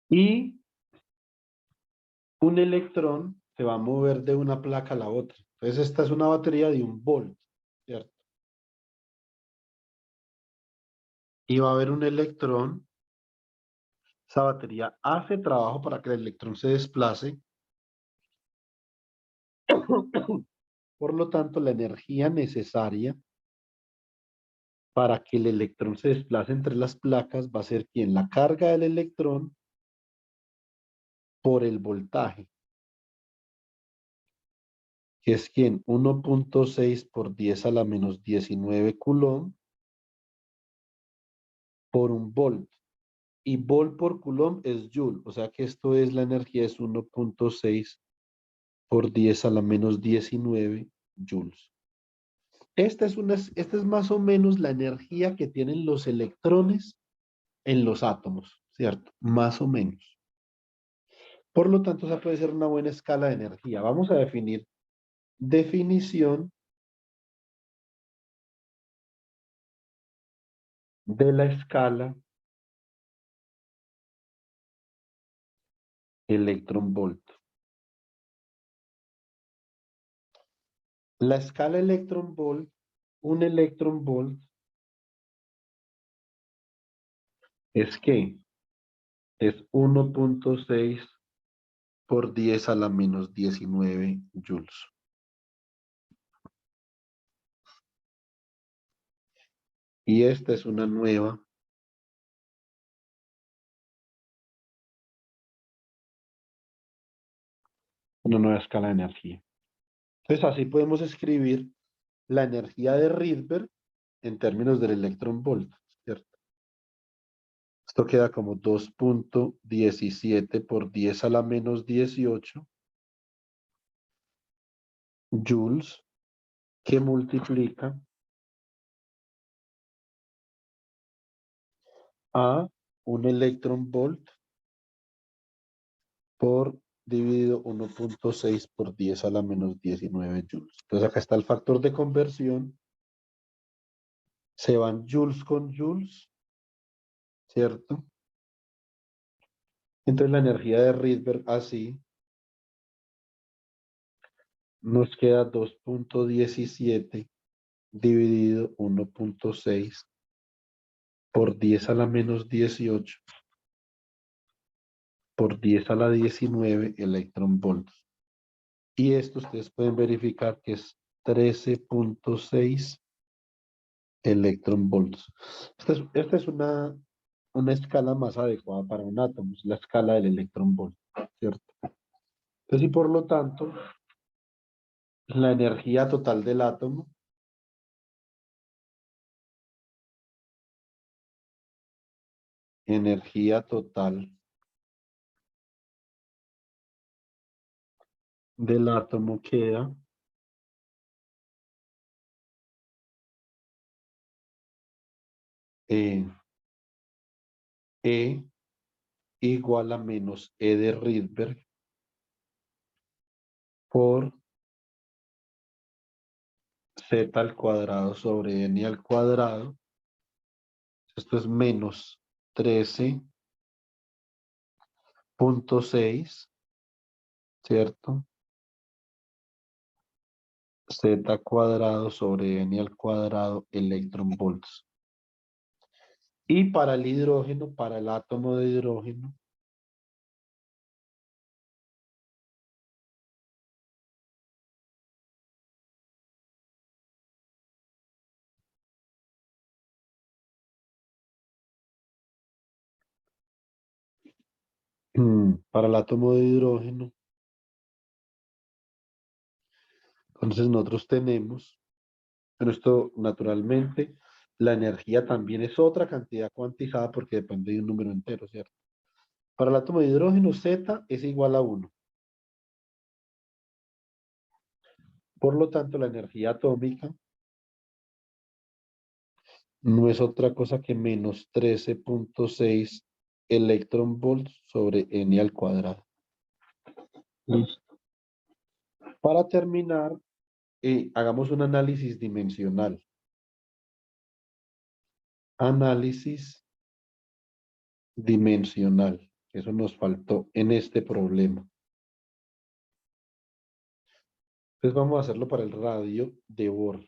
Y un electrón se va a mover de una placa a la otra. Entonces esta es una batería de 1 volt, ¿cierto? Y va a haber un electrón. Esa batería hace trabajo para que el electrón se desplace. Por lo tanto, la energía necesaria para que el electrón se desplace entre las placas va a ser quien la carga del electrón por el voltaje, que es quien 1.6 por 10 a la menos 19 coulomb por 1 volt. Y volt por coulomb es joule, o sea que esto es la energía es 1.6 por 10 a la menos 19 joules. Esta es más o menos la energía que tienen los electrones en los átomos, ¿cierto? Más o menos. Por lo tanto, esa puede ser una buena escala de energía. Vamos a definir definición de la escala electron volt. La escala electron volt, un electron volt es que es 1.6 por 10 a la menos 19 joules. Y esta es una nueva escala de energía. Entonces así podemos escribir la energía de Rydberg en términos del electron volt, ¿cierto? Esto queda como 2.17 por 10 a la menos 18 joules, que multiplica a un electron volt por dividido 1.6 por 10 a la menos 19 joules. Entonces acá está el factor de conversión. Se van joules con joules, ¿cierto? Entonces la energía de Rydberg así nos queda 2.17 dividido 1.6 por 10 a la menos 18 por 10 a la 19 electron volts. Y esto ustedes pueden verificar que es 13.6 electron volts. Esta es una escala más adecuada para un átomo, es la escala del electron volt, ¿cierto? Entonces, y por lo tanto, la energía total del átomo energía total del átomo queda E igual a menos E de Rydberg por Z al cuadrado sobre N al cuadrado. Esto es menos 13.6, ¿cierto? Z cuadrado sobre N al cuadrado electron volts. Y para el hidrógeno, para el átomo de hidrógeno, para el átomo de hidrógeno, entonces nosotros tenemos, pero esto naturalmente, la energía también es otra cantidad cuantizada porque depende de un número entero, ¿cierto? Para el átomo de hidrógeno, Z es igual a 1. Por lo tanto, la energía atómica no es otra cosa que menos 13.6 electron volts sobre N al cuadrado. Listo. Para terminar, hagamos un análisis dimensional. Análisis dimensional. Eso nos faltó en este problema. Entonces vamos a hacerlo para el radio de Bohr.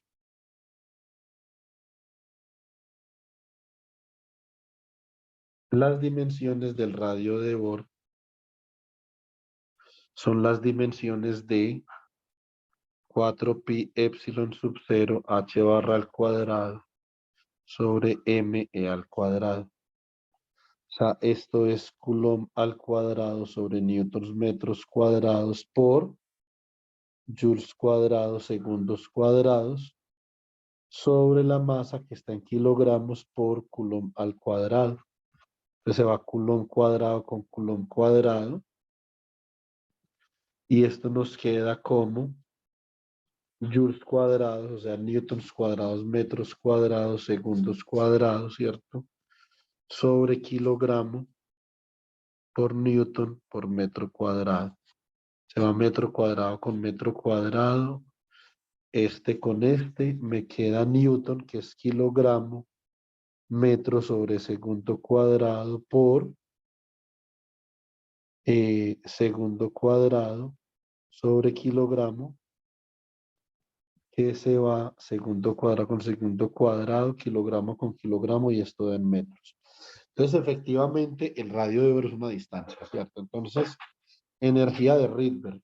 Las dimensiones del radio de Bohr son las dimensiones de 4pi epsilon sub 0 h barra al cuadrado sobre m e al cuadrado. O sea, esto es Coulomb al cuadrado sobre newtons metros cuadrados por joules cuadrados segundos cuadrados sobre la masa que está en kilogramos por Coulomb al cuadrado. Entonces se va Coulomb cuadrado con Coulomb cuadrado. Y esto nos queda como joules cuadrados, o sea, newtons cuadrados, metros cuadrados, segundos cuadrados, ¿cierto? Sobre kilogramo por newton por metro cuadrado. Se va metro cuadrado con metro cuadrado. Este con este me queda newton, que es kilogramo, metro sobre segundo cuadrado por segundo cuadrado sobre kilogramo que se va segundo cuadrado con segundo cuadrado, kilogramo con kilogramo, y esto da en metros. Entonces, efectivamente, el radio de oro es una distancia, ¿cierto? Entonces, energía de Rydberg.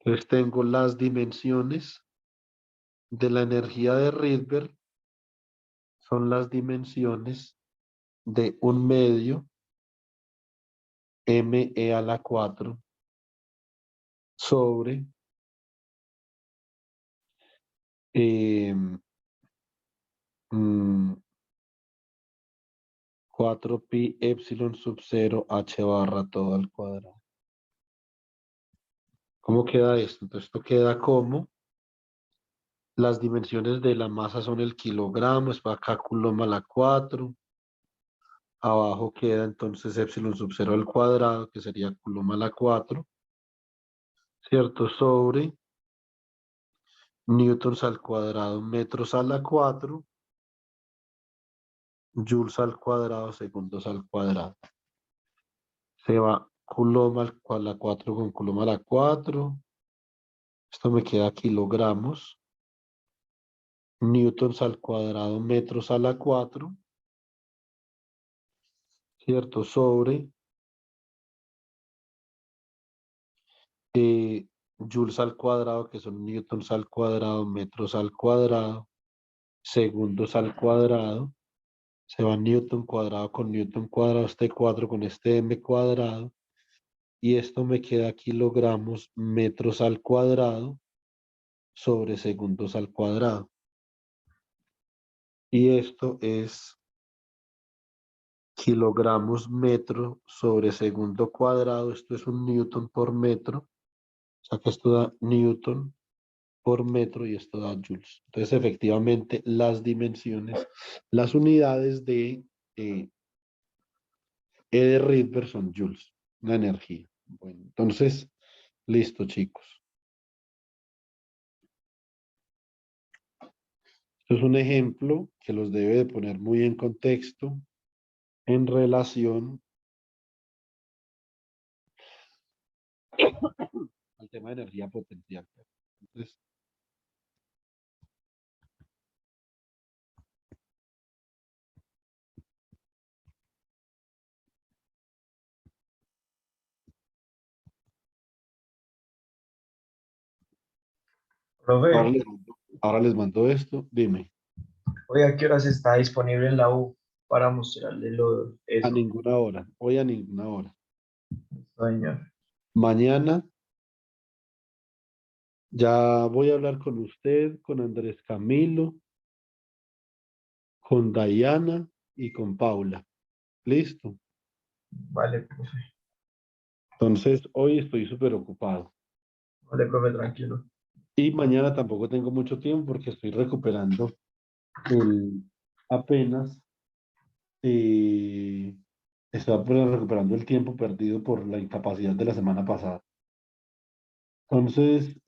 Entonces, tengo las dimensiones de la energía de Rydberg, son las dimensiones de 1/2 me a la 4 sobre 4 pi epsilon sub 0 h barra todo al cuadrado. ¿Cómo queda esto? Entonces esto queda como las dimensiones de la masa son el kilogramo, es para acá coulomb a la 4. Abajo queda entonces epsilon sub 0 al cuadrado, que sería coulomb a la 4, ¿cierto? Sobre newtons al cuadrado, metros a la 4, joules al cuadrado, segundos al cuadrado. Se va coulomb a la 4 con coulomb a la 4. Esto me queda kilogramos. Newtons al cuadrado, metros a la 4. ¿Cierto? Sobre joules al cuadrado, que son newtons al cuadrado, metros al cuadrado, segundos al cuadrado. Se va newton cuadrado con newton cuadrado, este 4 con este m cuadrado. Y esto me queda kilogramos, metros al cuadrado, sobre segundos al cuadrado. Y esto es kilogramos metro sobre segundo cuadrado. Esto es un newton por metro. O sea que esto da newton por metro y esto da joules. Entonces, efectivamente, las dimensiones, las unidades de E de Rydberg son joules, la energía. Bueno, entonces, listo, chicos. Esto es un ejemplo que los debe de poner muy en contexto en relación al tema de energía potencial. Entonces, Profe, ahora les mando esto. Dime, hoy a qué horas está disponible en la U para mostrarle a eso, ninguna hora. Hoy a ninguna hora. señor. Mañana ya voy a hablar con usted, con Andrés Camilo, con Dayana y con Paula. Listo. Vale, profe. Entonces, hoy estoy súper ocupado. Vale, profe, tranquilo. Y mañana tampoco tengo mucho tiempo porque estoy recuperando el, apenas, eh, estoy apenas recuperando el tiempo perdido por la incapacidad de la semana pasada. Entonces,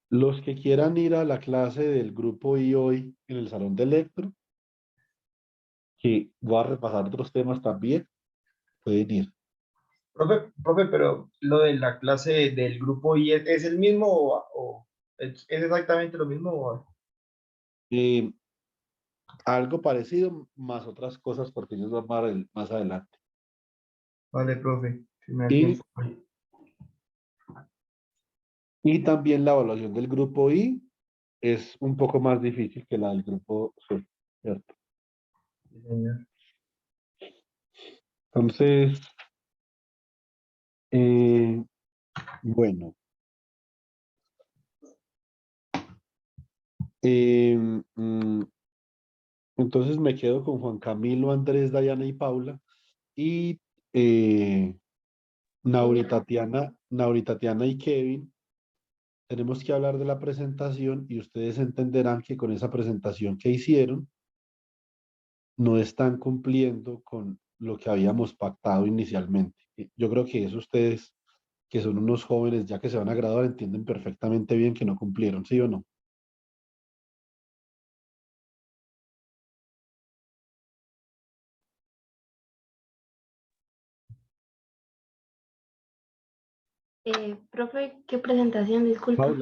los que quieran ir a la clase del grupo I hoy en el salón de Electro, que voy a repasar otros temas también, pueden ir. Profe, pero lo de la clase del grupo I es el mismo o es exactamente lo mismo? Eh, Algo parecido, más otras cosas, porque ellos van más adelante. Vale, profe, si me da Y, tiempo. y también la evaluación del grupo I es un poco más difícil que la del grupo C, ¿cierto? Sí, señor. Entonces, bueno, eh, mm, entonces me quedo con Juan Camilo, Andrés, Dayana y Paula. Y Nauri, Tatiana y Kevin, tenemos que hablar de la presentación y ustedes entenderán que con esa presentación que hicieron, no están cumpliendo con lo que habíamos pactado inicialmente. Yo creo que eso ustedes que son unos jóvenes ya que se van a graduar, entienden perfectamente bien que no cumplieron, ¿sí o no? Profe, ¿qué presentación? Disculpa.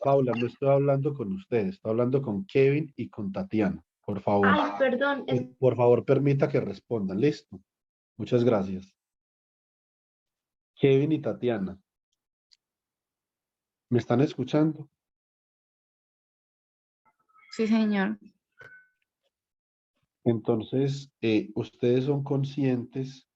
Paula, no estoy hablando con ustedes, estoy hablando con Kevin y con Tatiana. Por favor, Ay, perdón, por favor, permita que respondan. Listo. Muchas gracias. Kevin y Tatiana, ¿me están escuchando? Sí, señor. Entonces, ustedes son conscientes